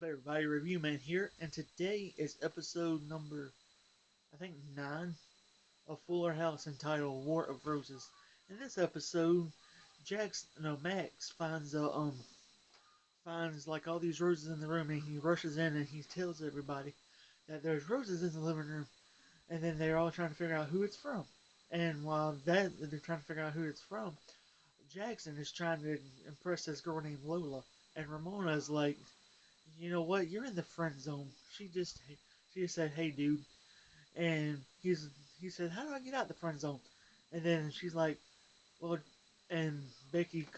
Everybody, Review Man here, and today is episode number, I think, 9 of Fuller House entitled War of Roses. In this episode, Max finds like all these roses in the room, and he rushes in and he tells everybody that there's roses in the living room, and then they're all trying to figure out who it's from. And while they're trying to figure out who it's from, Jackson is trying to impress this girl named Lola, and Ramona's like, you know what? You're in the friend zone. She just said, "Hey, dude," and he said, "How do I get out the friend zone?" And then she's like, "Well," and Becky's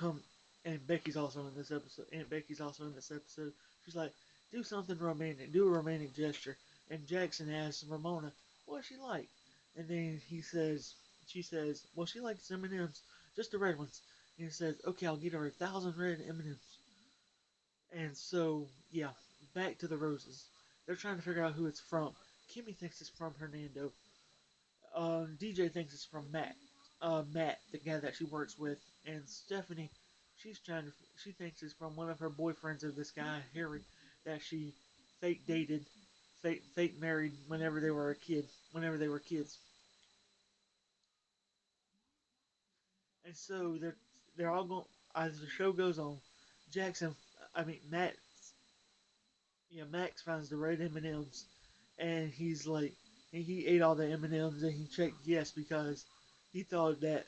also in this episode. Aunt Becky's also in this episode. She's like, "Do something romantic. Do a romantic gesture." And Jackson asks Ramona, "What's she like?" And then she says, "Well, she likes M&Ms, just the red ones." And he says, "Okay, I'll get her 1,000 red M&Ms." And so, yeah, back to the roses. They're trying to figure out who it's from. Kimmy thinks it's from Hernando. DJ thinks it's from Matt, the guy that she works with, and Stephanie, she thinks it's from one of her boyfriends of this guy Harry that she fake dated, fake married whenever they were kids. And so they're all going as the show goes on. Jackson, I mean Matt, yeah, Max finds the red M&Ms, and he's like, he ate all the M&Ms, and he checked yes because he thought that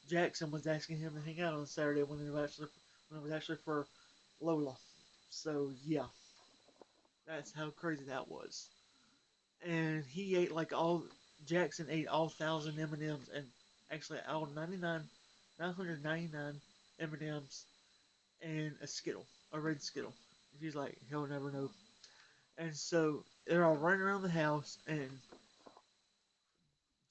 Jackson was asking him to hang out on Saturday when it was actually for Lola. So yeah, that's how crazy that was. And he ate like all Jackson ate all 1,000 M&Ms, and actually all 999 M&Ms and a Skittle, a red Skittle. She's like, he'll never know. And so they're all running around the house, and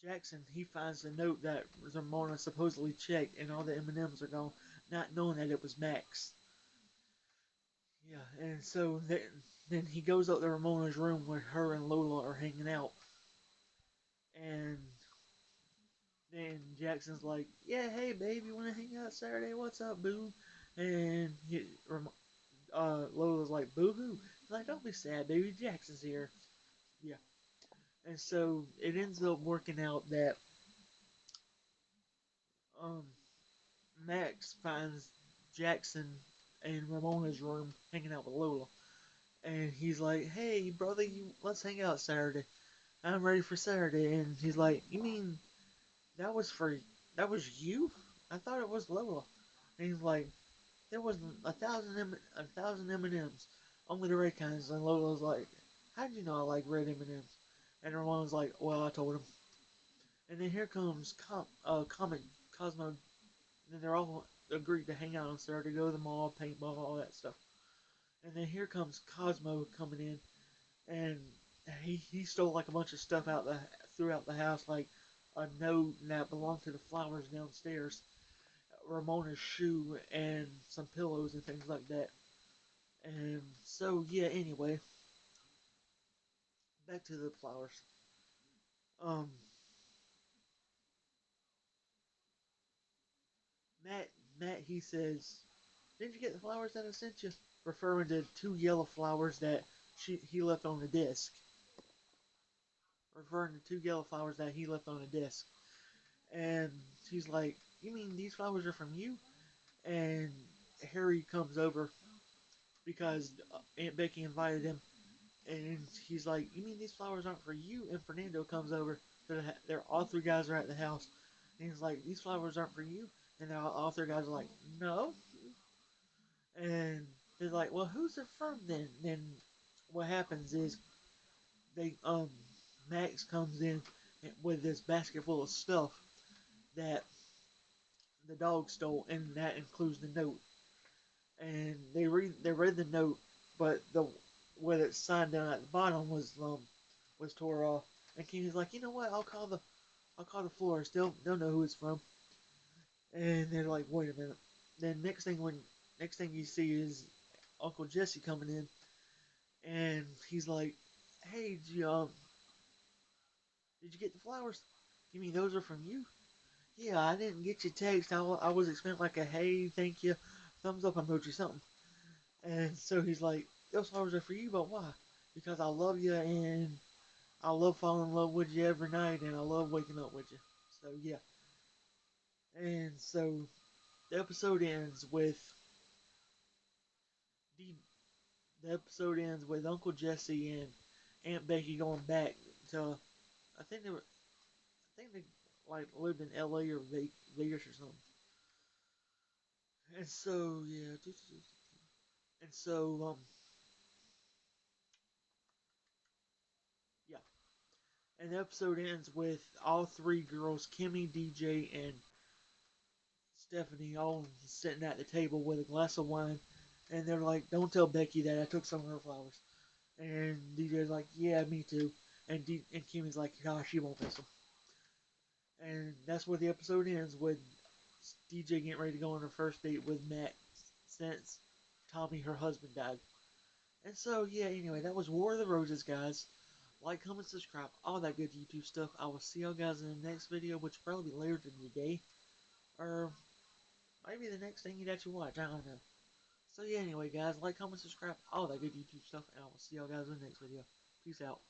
Jackson, he finds the note that Ramona supposedly checked, and all the M&Ms are gone, not knowing that it was Max. Yeah, and so then he goes up to Ramona's room where her and Lola are hanging out, and then Jackson's like, "Yeah, hey babe, you wanna hang out Saturday? What's up, boo?" And Lola's like, "Boo hoo." He's like, "Don't be sad, baby. Jackson's here." Yeah, and so it ends up working out that um Max finds Jackson in Ramona's room hanging out with Lola. And he's like, "Hey, brother, let's hang out Saturday. I'm ready for Saturday." And he's like, "You mean that was for that was you? I thought it was Lola." And he's like, "There was a thousand M&Ms, only the red kinds." And Lola's like, "How did you know I like red M&Ms?" And Ramona's like, "Well, I told him." And then here comes Comic Cosmo. And they're all agreed to hang out on Saturday, go to the mall, paintball, all that stuff. And then here comes Cosmo coming in, and he stole like a bunch of stuff out the throughout the house, like a note that belonged to the flowers downstairs, Ramona's shoe, and some pillows and things like that. And so yeah, anyway, back to the flowers. Um, Matt Matt he says, "Didn't you get the flowers that I sent you?" Referring to two yellow flowers that he left on the desk. Referring to two yellow flowers that he left on the desk. And she's like, "You mean these flowers are from you?" And Harry comes over because Aunt Becky invited him, and he's like, "You mean these flowers aren't for you?" And Fernando comes over. They're all three guys are at the house, and he's like, "These flowers aren't for you." And all three guys are like, "No." And they're like, "Well, who's it from then?" Then what happens is they Max comes in with this basket full of stuff that the dog stole, and that includes the note. And they read the note, but the what it signed down at the bottom was tore off. And Kenny's like, "You know what? I'll call the florist. They'll know who it's from." And they're like, "Wait a minute." Then next thing you see is Uncle Jesse coming in, and he's like, "Hey, did you get the flowers? You mean those are from you?" "Yeah, I didn't get your text. I was expecting like a hey, thank you, thumbs up emoji, something." And so he's like, those flowers are for you, but why? Because I love you and I love falling in love with you every night and I love waking up with you. So yeah. And so the episode ends with the Uncle Jesse and Aunt Becky going back to I think they like lived in L.A. or Vegas or something. And so yeah, and so yeah, and the episode ends with all three girls, Kimmy, DJ, and Stephanie, all sitting at the table with a glass of wine, and they're like, "Don't tell Becky that I took some of her flowers." And DJ's like, "Yeah, me too." And Kimmy's like, "Gosh, she won't miss them." And that's where the episode ends with DJ getting ready to go on her first date with Matt since Tommy, her husband, died. And so, yeah, anyway, that was War of the Roses, guys. Like, comment, subscribe, all that good YouTube stuff. I will see y'all guys in the next video, which will probably be later today. Or maybe the next thing you'd actually watch. I don't know. So, yeah, anyway, guys, like, comment, subscribe, all that good YouTube stuff. And I will see y'all guys in the next video. Peace out.